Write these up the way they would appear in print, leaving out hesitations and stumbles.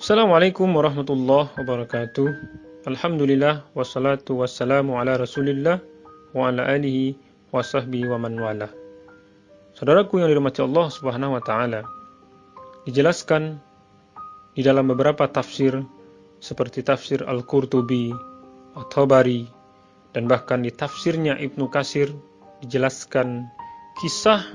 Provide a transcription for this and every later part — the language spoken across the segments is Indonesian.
Assalamualaikum warahmatullahi wabarakatuh. Alhamdulillah wassalatu wassalamu ala Rasulillah wa ala alihi wa sahbihi wa man wala. Saudaraku yang dirahmati Allah Subhanahu wa taala, dijelaskan di dalam beberapa tafsir seperti tafsir Al-Qurtubi, At-Tabari, dan bahkan di tafsirnya Ibnu Katsir dijelaskan kisah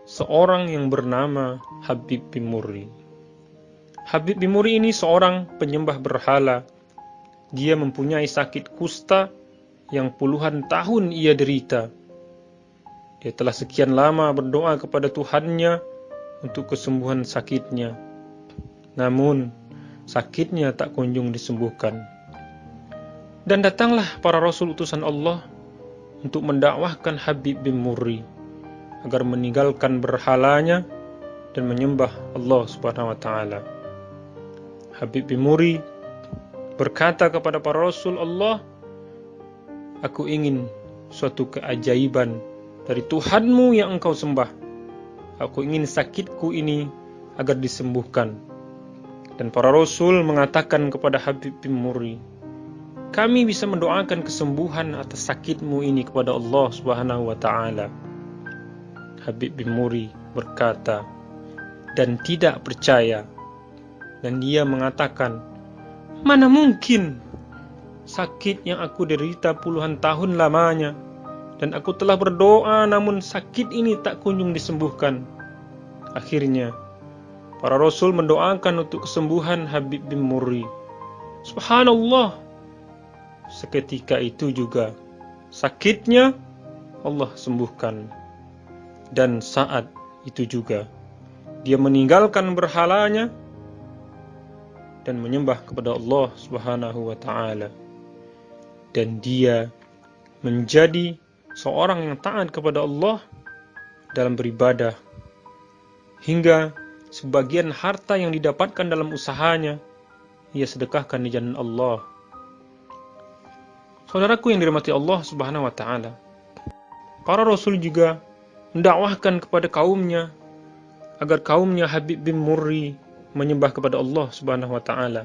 seorang yang bernama Habib bin Murri. Habib bin Murri ini seorang penyembah berhala. Dia mempunyai sakit kusta yang puluhan tahun ia derita. Dia telah sekian lama berdoa kepada Tuhannya untuk kesembuhan sakitnya. Namun, sakitnya tak kunjung disembuhkan. Dan datanglah para rasul utusan Allah untuk mendakwahkan Habib bin Murri agar meninggalkan berhalanya dan menyembah Allah Subhanahu wa taala. Habib bin Murri berkata kepada para rasul Allah, "Aku ingin suatu keajaiban dari Tuhanmu yang engkau sembah. Aku ingin sakitku ini agar disembuhkan." Dan para rasul mengatakan kepada Habib bin Murri, "Kami bisa mendoakan kesembuhan atas sakitmu ini kepada Allah Subhanahu wa taala." Habib bin Murri berkata dan tidak percaya. Dan dia mengatakan, "Mana mungkin sakit yang aku derita puluhan tahun lamanya, dan aku telah berdoa namun sakit ini tak kunjung disembuhkan." Akhirnya, para rasul mendoakan untuk kesembuhan Habib bin Murri. Subhanallah, seketika itu juga sakitnya Allah sembuhkan. Dan saat itu juga dia meninggalkan berhalanya dan menyembah kepada Allah Subhanahu wa taala. Dan dia menjadi seorang yang taat kepada Allah dalam beribadah, hingga sebagian harta yang didapatkan dalam usahanya ia sedekahkan di jalan Allah. Saudaraku yang dirahmati Allah Subhanahu wa taala, para rasul juga mendakwahkan kepada kaumnya agar kaumnya Habib bin Murri menyembah kepada Allah Subhanahu wa taala,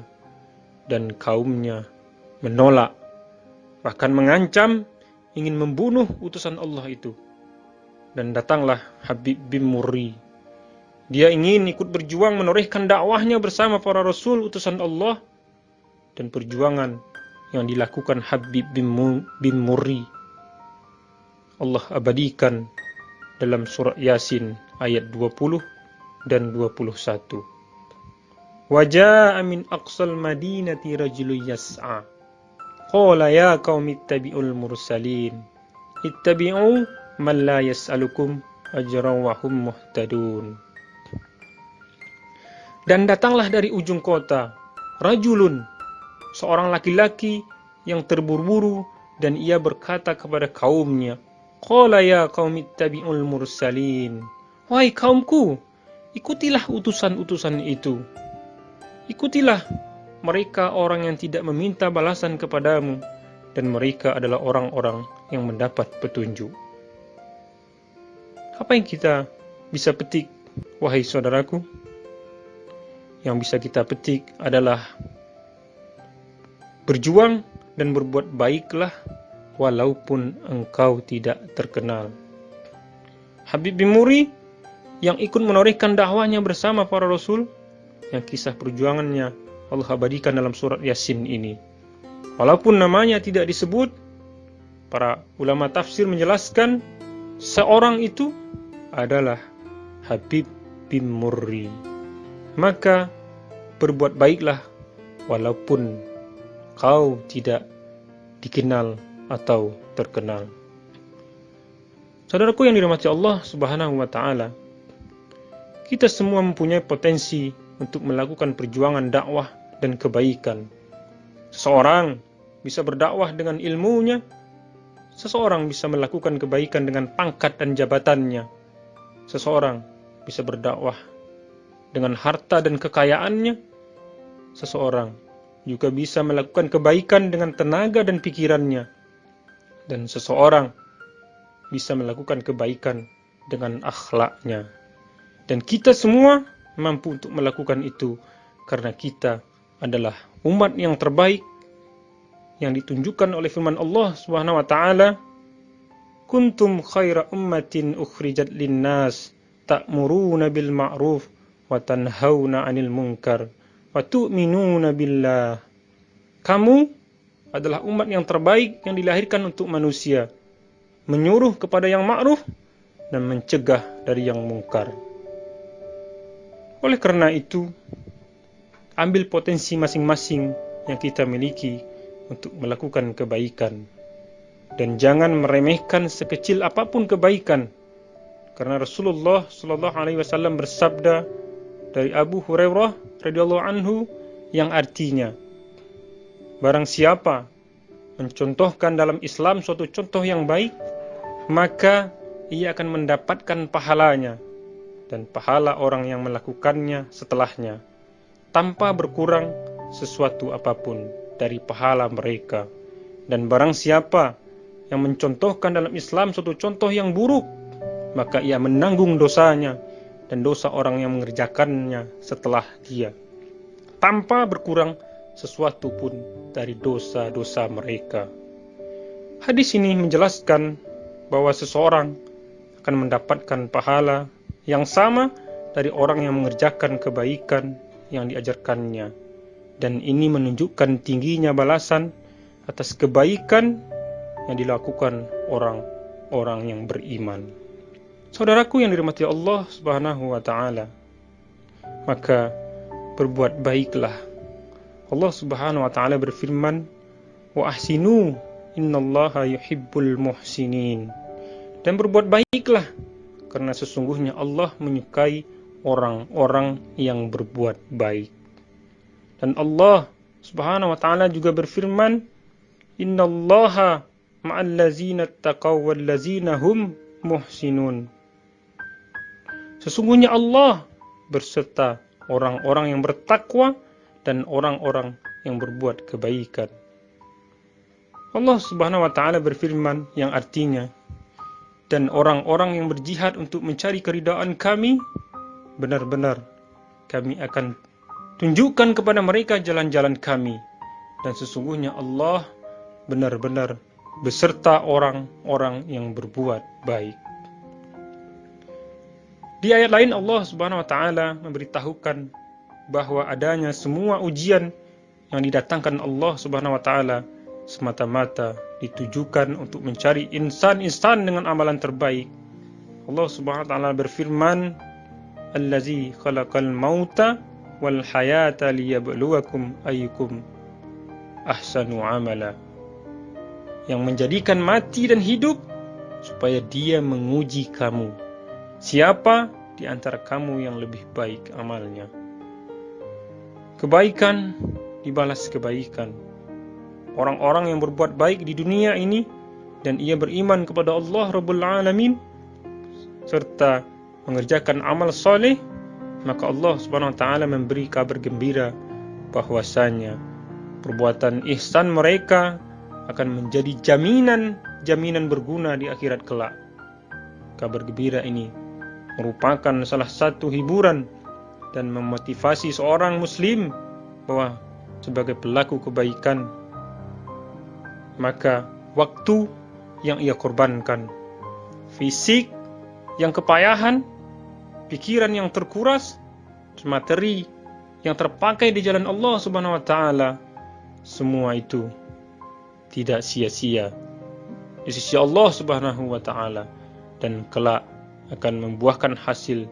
dan kaumnya menolak, bahkan mengancam ingin membunuh utusan Allah itu. Dan datanglah Habib bin Murri. Dia ingin ikut berjuang menorehkan dakwahnya bersama para rasul utusan Allah, dan perjuangan yang dilakukan Habib bin Murri Allah abadikan dalam surah Yasin ayat 20 dan 21. Waja'a min aqsal madinati rajulun yas'a. Qala ya qaumi ittabi'ul mursalin. Ittabi'u man la yas'alukum ajran wa hum muhtadun. Dan datanglah dari ujung kota rajulun, seorang laki-laki yang terburu-buru, dan ia berkata kepada kaumnya, Qala ya qaumi ittabi'ul mursalin. Wahai kaumku, ikutilah utusan-utusan itu. Ikutilah mereka, orang yang tidak meminta balasan kepadamu, dan mereka adalah orang-orang yang mendapat petunjuk. Apa yang kita bisa petik, wahai saudaraku? Yang bisa kita petik adalah berjuang dan berbuat baiklah walaupun engkau tidak terkenal. Habib bin Murri yang ikut menorehkan dakwahnya bersama para rasul, yang kisah perjuangannya Allah abadikan dalam surat Yasin ini. Walaupun namanya tidak disebut, para ulama tafsir menjelaskan seorang itu adalah Habib bin Murri. Maka berbuat baiklah walaupun kau tidak dikenal atau terkenal. Saudaraku yang dirahmati Allah Subhanahu wa taala, kita semua mempunyai potensi untuk melakukan perjuangan dakwah dan kebaikan. Seseorang bisa berdakwah dengan ilmunya, seseorang bisa melakukan kebaikan dengan pangkat dan jabatannya, seseorang bisa berdakwah dengan harta dan kekayaannya, seseorang juga bisa melakukan kebaikan dengan tenaga dan pikirannya, dan seseorang bisa melakukan kebaikan dengan akhlaknya. Dan kita semua mampu untuk melakukan itu karena kita adalah umat yang terbaik yang ditunjukkan oleh firman Allah Subhanahu wa taala, kuntum khaira ummatin ukhrijat linnas ta'muruna bil ma'ruf wa tanhauna 'anil munkar wa tu'minuna billah. Kamu adalah umat yang terbaik yang dilahirkan untuk manusia, menyuruh kepada yang ma'ruf dan mencegah dari yang mungkar. Oleh karena itu, ambil potensi masing-masing yang kita miliki untuk melakukan kebaikan. Dan jangan meremehkan sekecil apapun kebaikan. Karena Rasulullah SAW bersabda dari Abu Hurairah radhiyallahu anhu yang artinya, barang siapa mencontohkan dalam Islam suatu contoh yang baik, maka ia akan mendapatkan pahalanya dan pahala orang yang melakukannya setelahnya, tanpa berkurang sesuatu apapun dari pahala mereka. Dan barang siapa yang mencontohkan dalam Islam suatu contoh yang buruk, maka ia menanggung dosanya dan dosa orang yang mengerjakannya setelah dia, tanpa berkurang sesuatu pun dari dosa-dosa mereka. Hadis ini menjelaskan bahwa seseorang akan mendapatkan pahala yang sama dari orang yang mengerjakan kebaikan yang diajarkannya. Dan ini menunjukkan tingginya balasan atas kebaikan yang dilakukan orang-orang yang beriman. Saudaraku yang dirahmati Allah Subhanahu wa taala, maka berbuat baiklah. Allah Subhanahu wa taala berfirman, "Wa ahsinu innallaha yuhibbul muhsinin." Dan berbuat baiklah, karena sesungguhnya Allah menyukai orang-orang yang berbuat baik. Dan Allah Subhanahu wa taala juga berfirman, "Innallaha ma'al ladzina taqaw wal ladzina hum muhsinun." Sesungguhnya Allah berserta orang-orang yang bertakwa dan orang-orang yang berbuat kebaikan. Allah Subhanahu wa taala berfirman yang artinya, dan orang-orang yang berjihad untuk mencari keridaan kami, benar-benar kami akan tunjukkan kepada mereka jalan-jalan kami. Dan sesungguhnya Allah benar-benar beserta orang-orang yang berbuat baik. Di ayat lain Allah Subhanahu wa taala memberitahukan bahwa adanya semua ujian yang didatangkan Allah Subhanahu wa taala semata-mata ditujukan untuk mencari insan-insan dengan amalan terbaik. Allah Subhanahu wa taala berfirman, "Allazi khalaqal mauta wal hayata liyabluwakum ayyukum ahsanu amala." Yang menjadikan mati dan hidup supaya Dia menguji kamu, siapa di antara kamu yang lebih baik amalnya. Kebaikan dibalas kebaikan. Orang-orang yang berbuat baik di dunia ini dan ia beriman kepada Allah Rabbul Alamin serta mengerjakan amal soleh, maka Allah Subhanahu wa taala memberi kabar gembira bahwasanya perbuatan ihsan mereka akan menjadi jaminan berguna di akhirat kelak. Kabar gembira ini merupakan salah satu hiburan dan memotivasi seorang muslim bahwa sebagai pelaku kebaikan, maka waktu yang ia korbankan, fisik yang kepayahan, pikiran yang terkuras, materi yang terpakai di jalan Allah Subhanahu wa taala, semua itu tidak sia-sia di sisi Allah Subhanahu wa taala dan kelak akan membuahkan hasil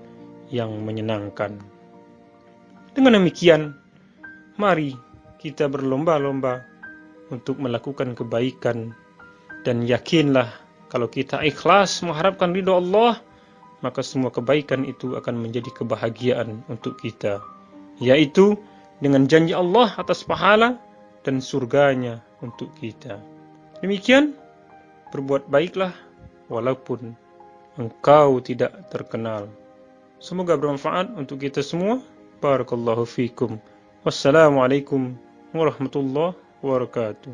yang menyenangkan. Dengan demikian, mari kita berlomba-lomba untuk melakukan kebaikan, dan yakinlah kalau kita ikhlas mengharapkan ridha Allah, maka semua kebaikan itu akan menjadi kebahagiaan untuk kita, yaitu dengan janji Allah atas pahala dan surganya untuk kita. Demikian, berbuat baiklah walaupun engkau tidak terkenal. Semoga bermanfaat untuk kita semua. Barakallahu fikum. Wassalamualaikum warahmatullahi wabarakatuh.